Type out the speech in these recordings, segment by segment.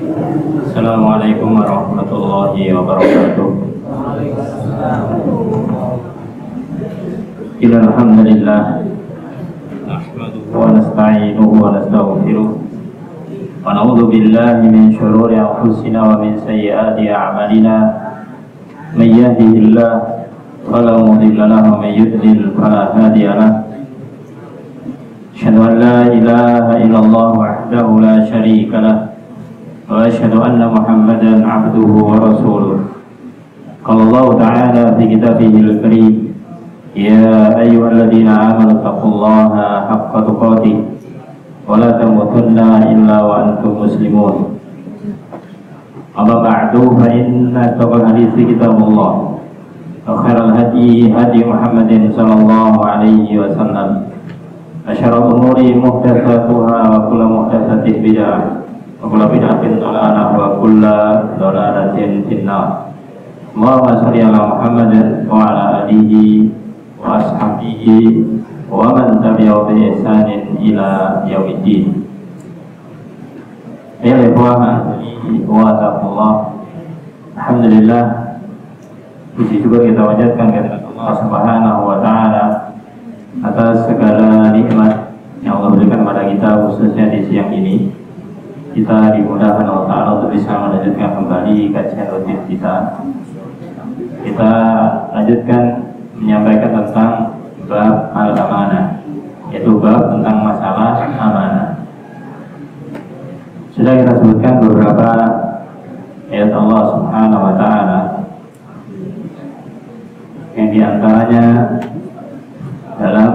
Assalamualaikum warahmatullahi wabarakatuh. Alhamdulillah nahmaduhu wa nasta'inuhu wa nastaghfiruh wa na'udzu billahi min shururi anfusina wa min sayyiati a'malina may yahdihillahu fala mudilla lahu wa may yudlil fala hadiya lahu. Asyhadu an la ilaha illallah wahdahu la syarika lahu wa asyhadu anna Muhammadan 'abduhu wa rasuluh. Qala Allah ta'ala fi kitabihil karim, ya ayyuhalladzina amanu taqullaha haqqa tuqatih wa la tamutunna illa wa antum muslimun. Amma ba'du, fa inna asdaqal hadithi kitabullah wa khairal hadi hadi Muhammadin sallallahu alaihi wasallam. Asyarul umuri muhdatsatuha wa kullu muhdatsatin bid'ah wa kullu bid'atin dhalalah wa kullu dhalalatin finnar. Allahumma shalli ala Muhammadin wa ala alihi wa ashabihi wa man tabi'ahu bi ihsanin ila yaumiddin. Ya ikhwan wa taqullah. Alhamdulillah, puji juga kita panjatkan kepada Allah Subhanahu wa taala atas segala nikmat yang Allah berikan kepada kita, khususnya di siang ini. Kita dimudahkan Allah Ta'ala untuk bisa melanjutkan kembali kajian rutin kita. Kita lanjutkan menyampaikan tentang bab al-amanah, yaitu bab tentang masalah amanah. Sudah kita sebutkan beberapa ayat Allah Subhanahu wa Ta'ala, yang diantaranya dalam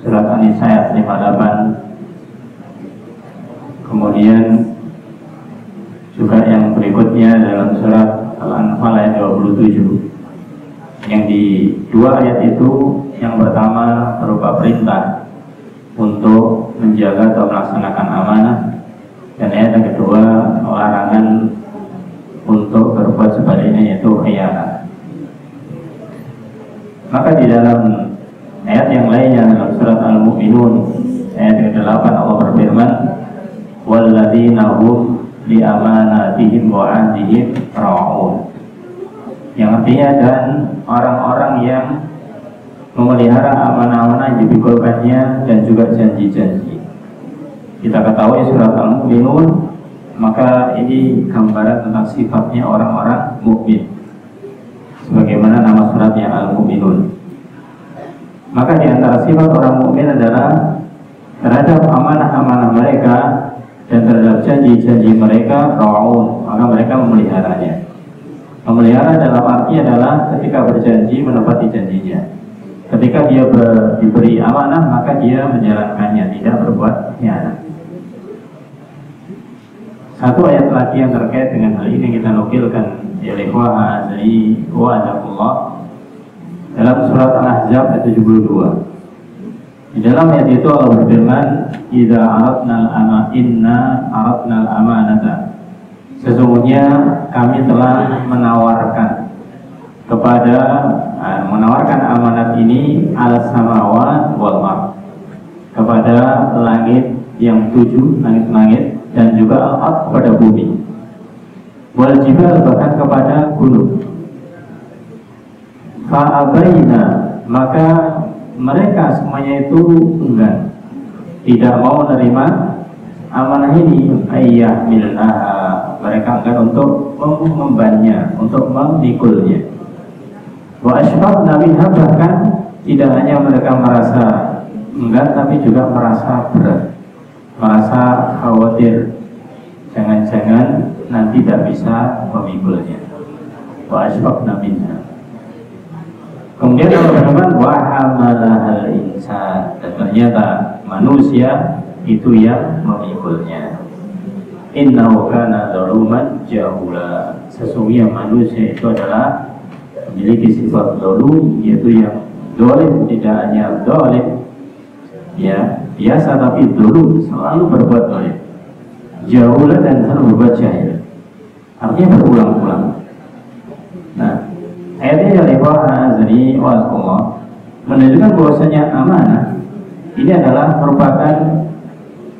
surat An-Nisa ayat 58, kemudian juga yang berikutnya dalam surat Al-Anfal ayat 27. Yang di dua ayat itu, yang pertama berupa perintah untuk menjaga atau melaksanakan amanah, dan ayat yang kedua larangan untuk berbuat sebaliknya, yaitu khianat. Maka di dalam ayat yang lainnya dalam surat Al-Mu'minun ayat ke-8 Allah berfirman, walladzina hum li amanatihim wa 'ahdihim ra'un. Yang artinya, dan orang-orang yang memelihara amanah-amanah yang dipikulkannya dan juga janji-janji. Kita ketahui surat Al-Mu'minun, maka ini gambaran tentang sifatnya orang-orang mukmin, sebagaimana nama suratnya Al-Mu'minun. Maka di antara sifat orang mukmin adalah terhadap amanah-amanah mereka dan terhadap janji-janji mereka ra'un, maka mereka memeliharanya. Memelihara dalam arti adalah ketika berjanji menepati janjinya. Ketika dia diberi amanah, maka dia menjalankannya, tidak berbuat khianat. Satu ayat lagi yang terkait dengan hal ini kita nukilkan oleh wa'azali wa'adakullah dalam surat Al-Ahzab ayat 72. Di dalam ayat itu Allah berfirman, idza inna aradnal amanata. Sesungguhnya kami telah menawarkan amanat ini al-samawat wal ardh, kepada langit yang 7, langit-langit, dan juga al-ardh, kepada bumi, wal jibal, bahkan kepada gunung. Fa'abaina, maka mereka semuanya itu enggan, tidak mau menerima amanah ini. Ayah mil'aha, mereka enggan untuk mengembannya, untuk memikulnya. Wa asfaqna minha, bahkan tidak hanya mereka merasa enggan, tapi juga merasa berat, merasa khawatir, jangan-jangan nanti tidak bisa memikulnya. Wa asfaqna minha. Kemudian Allah berfirman, wa hamalahal insan, dan ternyata manusia itu yang memikulnya. Innahu kana zaluman jahula, sesungguhnya manusia itu adalah memiliki sifat zalim, yaitu yang zalim, tidak hanya zalim ya biasa, tapi zalim, selalu berbuat zalim. Jahula, dan selalu berbuat jahil, artinya berulang-ulang. Nah, ayatnya dari wa'azani wa'azullah menunjukkan bahwasanya amanah ini adalah merupakan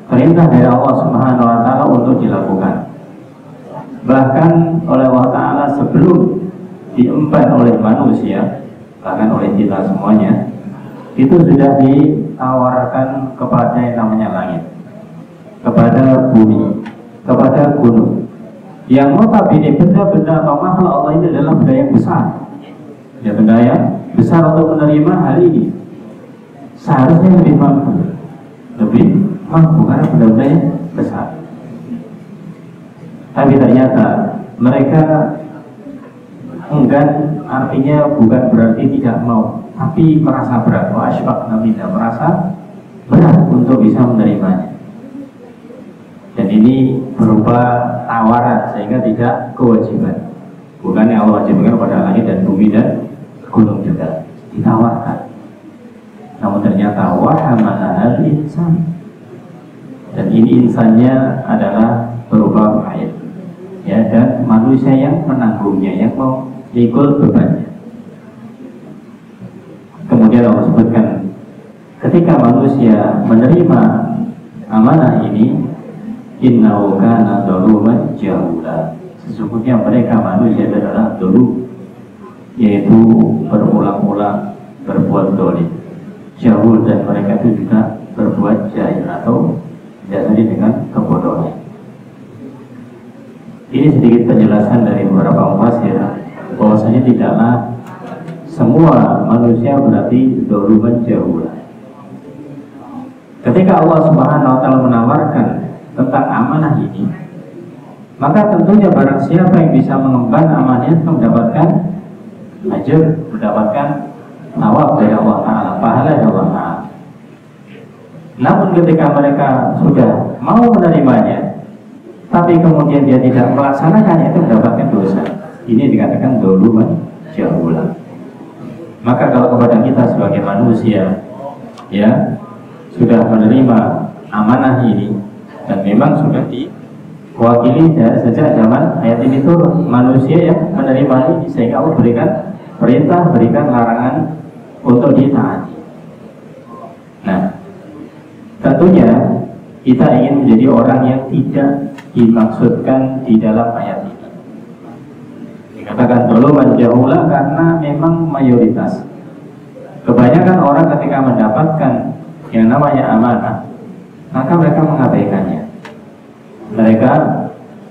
perintah dari Allah Subhanahu wa Ta'ala untuk dilakukan. Bahkan oleh Allah Ta'ala sebelum diemban oleh manusia, bahkan oleh kita semuanya, itu sudah ditawarkan kepada yang namanya langit, kepada bumi, kepada gunung, yang notabene benda-benda atau makhluk Allah ini adalah benda yang besar, ya, benda yang besar untuk menerima hal ini. Seharusnya lebih mampu karena benda-benda yang besar. Tapi ternyata mereka enggan, artinya bukan berarti tidak mau, tapi merasa berat. Tidak merasa berat untuk bisa menerimanya. Dan ini berupa tawaran, sehingga tidak kewajiban. Bukan yang Allah wajibkan pada langit dan bumi dan gunung juga, ditawarkan. Namun ternyata wahamala al-insan, dan ini insannya adalah berupa mayat, ya, dan manusia yang menanggungnya, yang mau ikut bebannya. Kemudian Allah sebutkan, ketika manusia menerima amanah ini, innahu kana zaluman jahula, sesungguhnya mereka manusia adalah zalim, yaitu berulang-ulang berbuat zalim, jahul, dan mereka itu juga berbuat jahil atau jadi dengan kebodohan. Ini sedikit penjelasan dari beberapa mufassir bahwasanya tidaklah semua manusia berarti zaluman jahula. Ketika Allah Subhanahu wa taala menawarkan tentang amanah ini, maka tentunya barang siapa yang bisa mengemban amanahnya akan mendapatkan ajr, mendapatkan thawab dari Allah Ta'ala, pahala dari Allah Ta'ala. Namun ketika mereka sudah mau menerimanya, tapi kemudian dia tidak melaksanakannya, itu mendapatkan dosa. Ini dikatakan zaluman jahula. Maka kalau kepada kita sebagai manusia, ya, sudah menerima amanah ini, dan memang sudah diwakili sejak zaman ayat ini turun, manusia yang menerima ini, sehingga Allah berikan perintah, berikan larangan untuk ditaati. Nah, tentunya kita ingin menjadi orang yang tidak dimaksudkan di dalam ayat ini. Dikatakan zaluman jahula karena memang mayoritas, kebanyakan orang ketika mendapatkan yang namanya amanah, maka mereka mengabaikannya. Mereka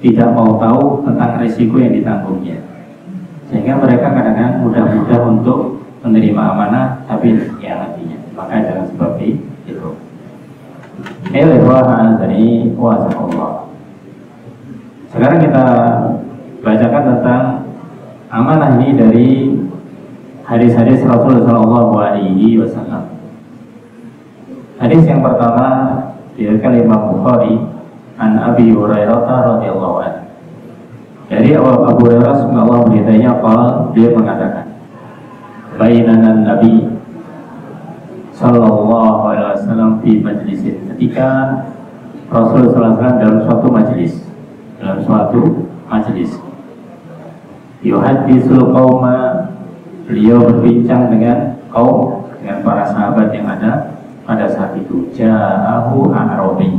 tidak mau tahu tentang risiko yang ditanggungnya, sehingga mereka kadang-kadang mudah-mudah untuk menerima amanah tapi mengkhianatinya. Maka jangan seperti itu. Sekarang kita bacakan tentang amanah ini dari hadis-hadis Rasulullah SAW. Hadis yang pertama diriwayatkan Imam Bukhari an Abi Hurairah radhiyallahu anhu. Dari Abu Hurairah semoga beritanya, dia mengatakan, bainana Nabi sallallahu alaihi wasallam fi majlisin, ketika Rasulullah SAW dalam suatu majelis, yuhaddisul qauma, beliau berbincang dengan kaum, dengan para sahabat yang ada pada saat itu. Ja'ahu A'rabi,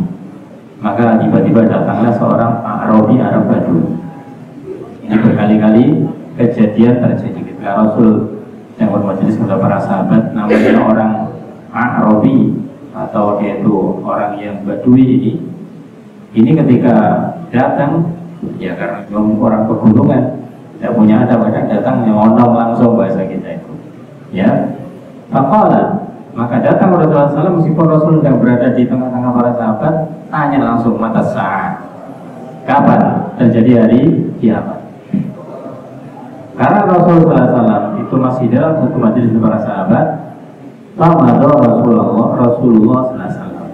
maka tiba-tiba datanglah seorang A'rabi, Arab Badui. Ini berkali-kali kejadian terjadi ketika Rasul yang bermajelis kepada para sahabat, namanya orang A'rabi atau yaitu orang yang Badui ini ketika datang, ya karena orang pegunungan tidak punya adab, kadang datang nyelonong langsung, bahasa kita itu, ya. Maka datang Rasulullah SAW, meskipun Rasul yang berada di tengah-tengah para sahabat, tanya langsung, mata saat, kapan terjadi hari kiamat? Karena Rasulullah SAW itu masih dalam satu majelis para sahabat, Rasulullah SAW.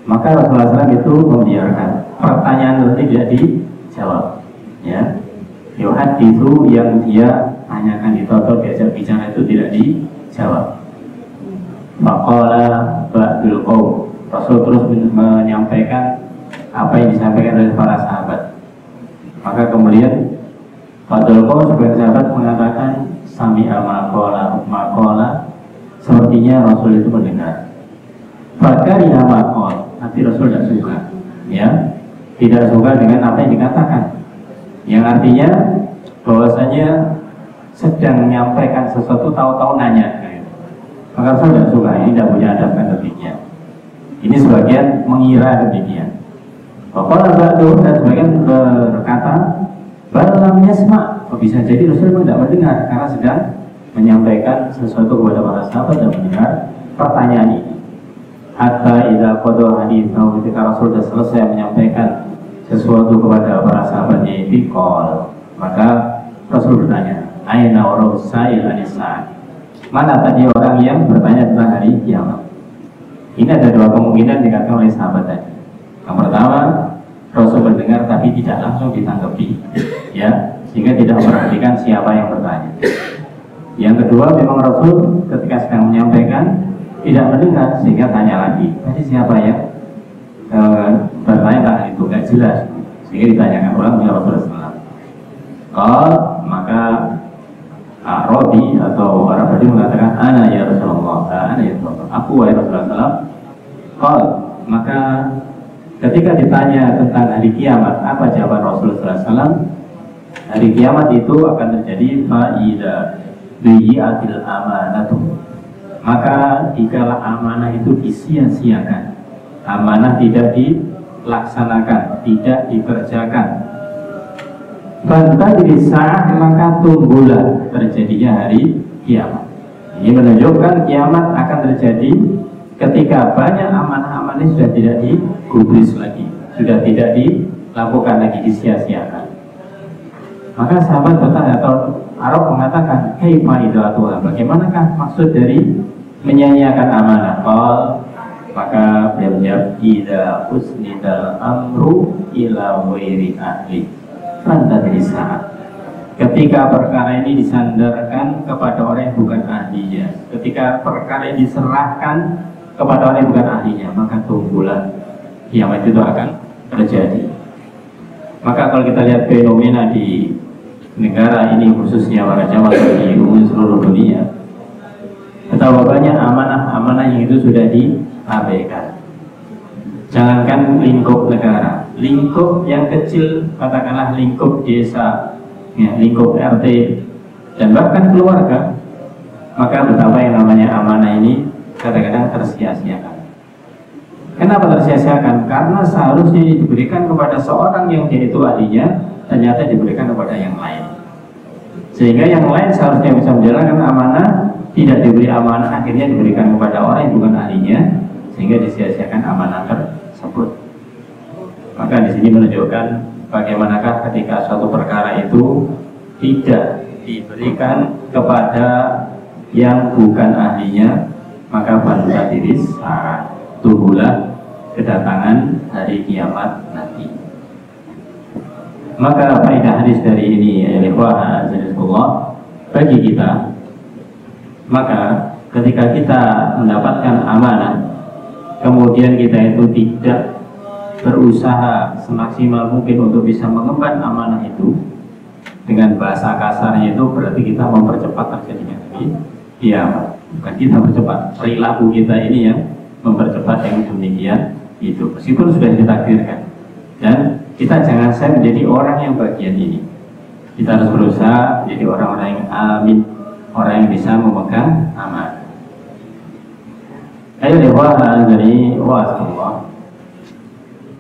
Maka Rasulullah SAW itu membiarkan pertanyaan itu tidak dijawab, ya. Itu yang dia tanyakan itu atau diajak bicara itu tidak dijawab. Maqala ba'dul qaum, Rasul terus menyampaikan apa yang disampaikan oleh para sahabat. Maka kemudian ba'dul qaum sebagian sahabat mengatakan sami'a maqala, sepertinya Rasul itu mendengar. Fakariha maqal, nanti Rasul tidak suka, ya. tidak suka dengan apa yang dikatakan, yang artinya bahwasanya sedang menyampaikan sesuatu tahu-tahu nanya. Maka Rasul tidak suka, ini tidak punya adab kan demikian. Ini sebagian mengira demikian. Bapak Abadu dan sebagian berkata, balamnya semak. Bisa jadi Rasul memang tidak mendengar karena sedang menyampaikan sesuatu kepada para sahabat dan mendengar pertanyaan ini. Hatta idza qada haditsahu, ketika Rasul sudah selesai menyampaikan sesuatu kepada para sahabatnya itu qol, maka Rasul bertanya, aina rasul anisa'ah, mana tadi orang yang bertanya tentang hari kiamat. Ini ada dua kemungkinan dikatakan oleh sahabat tadi. Yang pertama, Rasul mendengar tapi tidak langsung ditanggapi, ya, sehingga tidak memperhatikan siapa yang bertanya. Yang kedua, memang Rasul ketika sedang menyampaikan tidak mendengar sehingga tanya lagi, tadi siapa yang bertanya tentang itu, gak jelas, sehingga ditanyakan ulang oleh Rasulullah. Kalau maka Arabi atau Arab tadi mengatakan, ana ya Rasulullah, ana ya Rasulullah, aku wahai Rasulullah. Kalau maka ketika ditanya tentang hari kiamat, apa jawaban Rasulullah SAW? Hari kiamat itu akan terjadi fa'idha bi'atil amanatu, maka dikala amanah itu disia-siakan, amanah tidak dilaksanakan, tidak dikerjakan, bantah di saat maka tunggulah terjadinya hari kiamat. Ini menunjukkan kiamat akan terjadi ketika banyak amanah-amanah sudah tidak digubris lagi, sudah tidak dilakukan lagi, disia-siakan. Maka sahabat bertanya, atau Arab mengatakan, kaifa idatuha, bagaimanakah maksud dari menyanyiakan amanah? Maka beliau menjawab, idza usnidal amru ila ghairi ahli fantadri saat, ketika perkara ini disandarkan kepada orang yang bukan ahlinya, ketika perkara ini diserahkan kepada orang yang bukan ahlinya, maka tunggulah kiamat itu akan terjadi. Maka kalau kita lihat fenomena di negara ini, khususnya para jamaah di seluruh dunia, betapa banyak amanah-amanah yang itu sudah diabaikan. Jangankan lingkup negara, lingkup yang kecil, katakanlah lingkup desa, ya, lingkup RT, dan bahkan keluarga, maka betapa yang namanya amanah ini kadang-kadang tersia-siakan. Kenapa tersia-siakan? Karena seharusnya diberikan kepada seorang yang dia itu ahlinya, ternyata diberikan kepada yang lain, sehingga yang lain seharusnya bisa menjalankan amanah, tidak diberi amanah, akhirnya diberikan kepada orang yang bukan ahlinya, sehingga disia-siakan amanah tersebut. Maka di sini menunjukkan bagaimanakah ketika suatu perkara itu tidak diberikan kepada yang bukan ahlinya, maka bantah diri saat, tunggulah kedatangan hari kiamat nanti. Maka faedah hadis dari ini bagi kita, maka ketika kita mendapatkan amanah, kemudian kita itu tidak berusaha semaksimal mungkin untuk bisa mengemban amanah itu, dengan bahasa kasarnya itu berarti kita mempercepat terjadinya kiamat. Bukan kita percepat, perilaku kita ini yang mempercepat yang demikian itu, meskipun sudah ditakdirkan. Dan kita jangan sampai menjadi orang yang bagian ini. Kita harus berusaha menjadi orang-orang yang amin, orang yang bisa memegang amanah. Ayo dari Allah.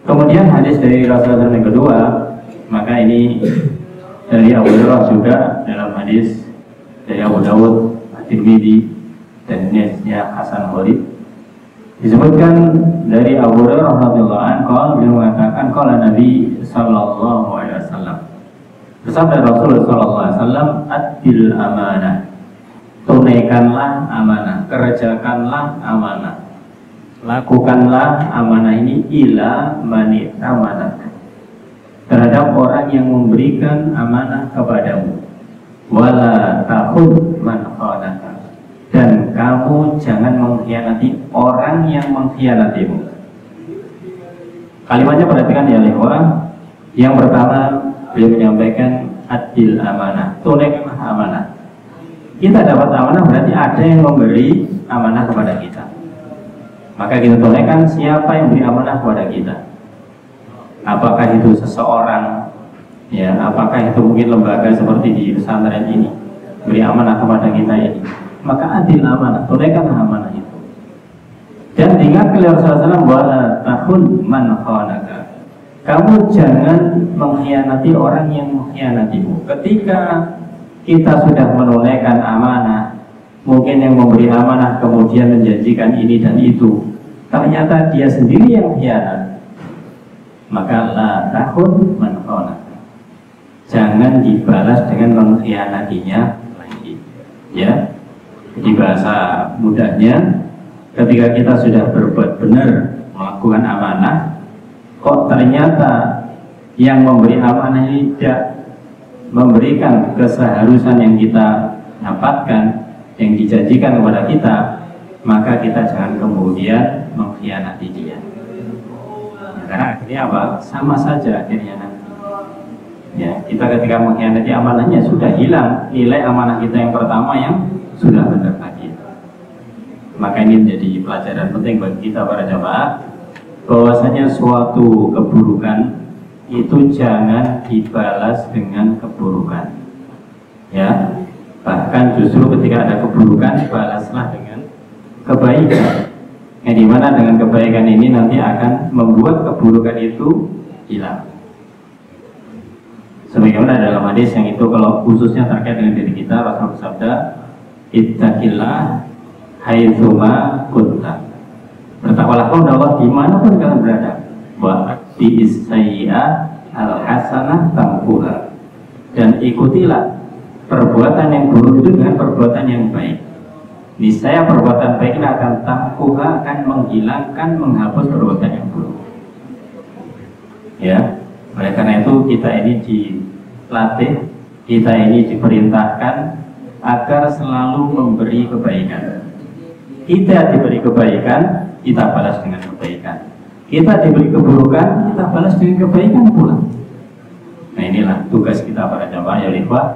Kemudian hadis dari Rasulullah yang kedua, maka ini dari Abu Hurairah juga dalam hadis dari Abu Dawud, At-Tirmidzi, dan hadisnya Hasan Gharib. Disebutkan dari Abu Hurairah radhiyallahu anhu, beliau mengatakan, qala Nabi sallallahu alaihi wasallam, bersabda Rasulullah sallallahu alaihi wasallam, adil amanah, tunaikanlah amanah, kerjakanlah amanah, lakukanlah amanah ini ila mani amanah, terhadap orang yang memberikan amanah kepadamu, wala takhud man khanaka, dan kamu jangan mengkhianati orang yang mengkhianatimu. Kalimatnya perhatikan ya ikhwah. Yang pertama beliau menyampaikan adil amanah, tunaikanlah amanah. Kita dapat amanah berarti ada yang memberi amanah kepada kita, maka kita tunaikan siapa yang beri amanah kepada kita. apakah itu seseorang, ya, apakah itu mungkin lembaga seperti di pesantren ini beri amanah kepada kita ini, maka adil amanah, tunaikan amanah itu. Dan ingat oleh Rasulullah SAW, wala tahun man khanaka, kamu jangan mengkhianati orang yang mengkhianatimu. Ketika kita sudah menunaikan amanah, mungkin yang memberi amanah kemudian menjanjikan ini dan itu, ternyata dia sendiri yang khianat, maka la tahun man khanaka, jangan dibalas dengan mengkhianatinya lagi. Ya, di bahasa mudahnya, ketika kita sudah berbuat benar melakukan amanah, kok ternyata yang memberi amanah ini tidak memberikan keseharusan yang kita dapatkan, yang dijanjikan kepada kita, maka kita jangan kemudian mengkhianati dia. Karena akhirnya apa? Sama saja akhirnya nanti. Ya, kita ketika mengkhianati amanahnya sudah hilang nilai amanah kita yang pertama yang sudah benar tadi. Maka ini menjadi pelajaran penting bagi kita para jamaah, bahwasanya suatu keburukan itu jangan dibalas dengan keburukan. Ya, bahkan justru ketika ada keburukan, balaslah dengan kebaikan. Yang dimana dengan kebaikan ini nanti akan membuat keburukan itu hilang. Sebagaimana dalam hadis yang itu, kalau khususnya terkait dengan diri kita, Rasulullah bersabda, ittaqillah haitsuma kunta, bertakwalah kepada Allah dimanapun kalian berada, wa bi'is-sayyi'ah al-hasanah tampuha, dan ikutilah perbuatan yang buruk itu dengan perbuatan yang baik. Niscaya perbuatan baik akan tampuha, akan menghilangkan, menghapus perbuatan yang buruk. Ya, oleh karena itu kita ini dilatih, kita ini diperintahkan agar selalu memberi kebaikan. Kita diberi kebaikan, kita balas dengan kebaikan. Kita diberi keburukan, kita balas dengan kebaikan pula. Nah, inilah tugas kita para jamaah ya ikhwah.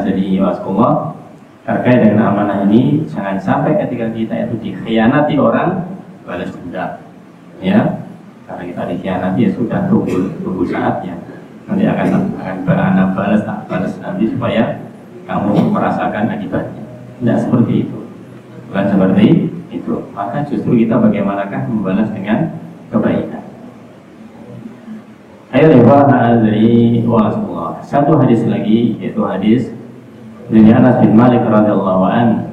Jadi waskullah, terkait dengan amanah ini, jangan sampai ketika kita itu dikhianati orang, balas dendam. Ya, karena kita dikhianati ya sudah, tunggu saatnya. Nanti akan beranak balas, tak balas nanti supaya kamu merasakan akibatnya. Tidak seperti itu. Bukan seperti itu. Maka justru kita bagaimanakah membalas dengan kebaikan. Ayo lewat dari Rasulullah. Satu hadis lagi, yaitu hadis dari Anas bin Malik radhiyallahu an.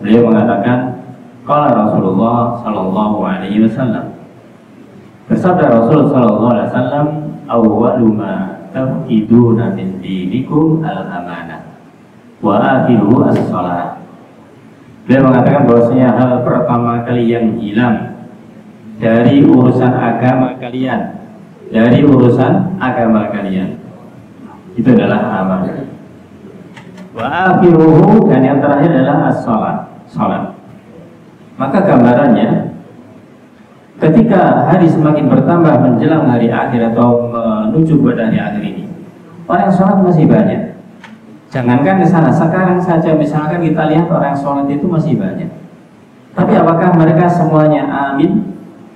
Beliau mengatakan, qala Rasulullah sallallahu alaihi wasallam, bersabda Rasul sallallahu alaihi wasallam, awwalu ma tafqiduna min dinikum al-amanah wa akhiruhu as-shalah. Beliau mengatakan bahwasanya hal pertama kali yang hilang dari urusan agama kalian, itu adalah amanah. Wa akhiruhu, dan yang terakhir adalah as-shalah. Maka gambarannya, ketika hari semakin bertambah menjelang hari akhir atau menuju pada hari akhir ini, orang sholat masih banyak. Jangankan di sana, sekarang saja misalkan kita lihat orang sholat itu masih banyak. Tapi apakah mereka semuanya amin?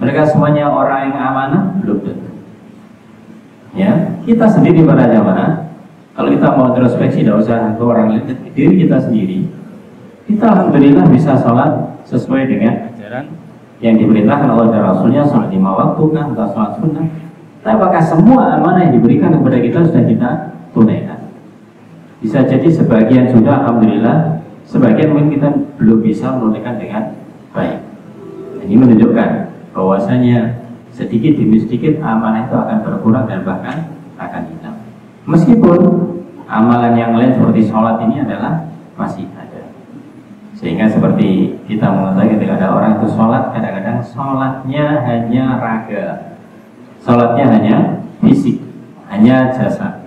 Mereka semuanya orang yang amanah? Belum tentu. Ya, kita sendiri para jamaah, kalau kita mau introspeksi, tidak usah ke orang lain, diri kita sendiri. Kita alhamdulillah bisa sholat sesuai dengan ajaran yang diperintahkan Allah dan Rasulnya, sholat 5 waktu kan, atau sholat sunnah. Tapi apakah semua amanah yang diberikan kepada kita sudah kita tunaikan? Bisa jadi sebagian sudah, alhamdulillah. Sebagian mungkin kita belum bisa menunaikan dengan baik. Ini menunjukkan bahwasanya sedikit demi sedikit amanah itu akan berkurang dan bahkan akan hilang. Meskipun amalan yang lain seperti sholat ini adalah masih ada. Sehingga seperti kita mengetahui ketika ada orang itu sholat, kadang-kadang sholatnya hanya raga, sholatnya hanya fisik, hanya jasad,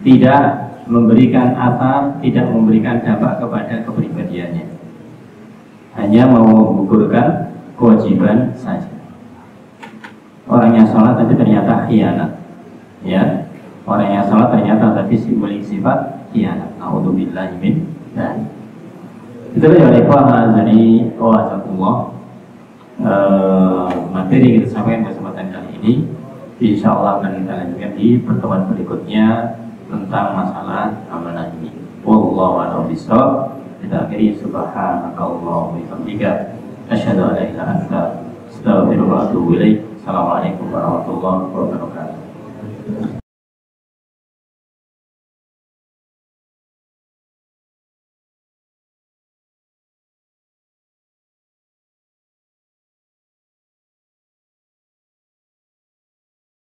tidak memberikan athar, tidak memberikan dampak kepada kepribadiannya, hanya mau menggugurkan kewajiban saja. Orang yang sholat tapi ternyata khianat, ya, orang yang sholat ternyata tapi memiliki sifat khianat. Na'udzubillahi min dzalik. Itulah ya ikhwah dari wajakullah, materi kita sampaikan kesempatan kali ini. Insya Allah akan kita lanjutkan di pertemuan berikutnya tentang masalah amanah ini. Wallahu a'lam bishawab. Kita akhiri subhanakallahumma wa bihamdika asyhadu an la ilaha illa anta astaghfiruka wa atubu ilaik. Assalamualaikum warahmatullahi wabarakatuh.